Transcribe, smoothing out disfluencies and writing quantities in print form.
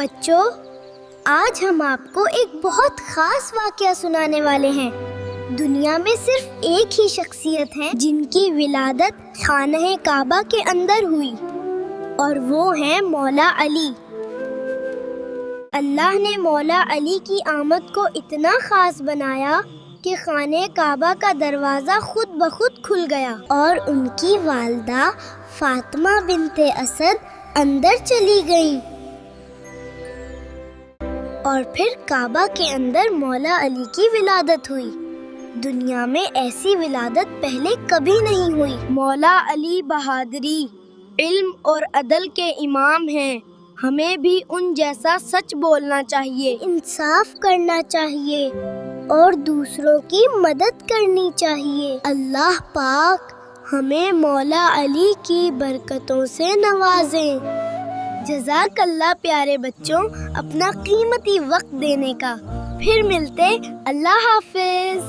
بچوں، آج ہم آپ کو ایک بہت خاص واقعہ سنانے والے ہیں۔ دنیا میں صرف ایک ہی شخصیت ہے جن کی ولادت خانہ کعبہ کے اندر ہوئی، اور وہ ہیں مولا علی۔ اللہ نے مولا علی کی آمد کو اتنا خاص بنایا کہ خانہ کعبہ کا دروازہ خود بخود کھل گیا اور ان کی والدہ فاطمہ بنت اسد اندر چلی گئیں، اور پھر کعبہ کے اندر مولا علی کی ولادت ہوئی۔ دنیا میں ایسی ولادت پہلے کبھی نہیں ہوئی۔ مولا علی بہادری، علم اور عدل کے امام ہیں۔ ہمیں بھی ان جیسا سچ بولنا چاہیے، انصاف کرنا چاہیے اور دوسروں کی مدد کرنی چاہیے۔ اللہ پاک ہمیں مولا علی کی برکتوں سے نوازیں۔ جزاک اللہ پیارے بچوں اپنا قیمتی وقت دینے کا۔ پھر ملتے، اللہ حافظ۔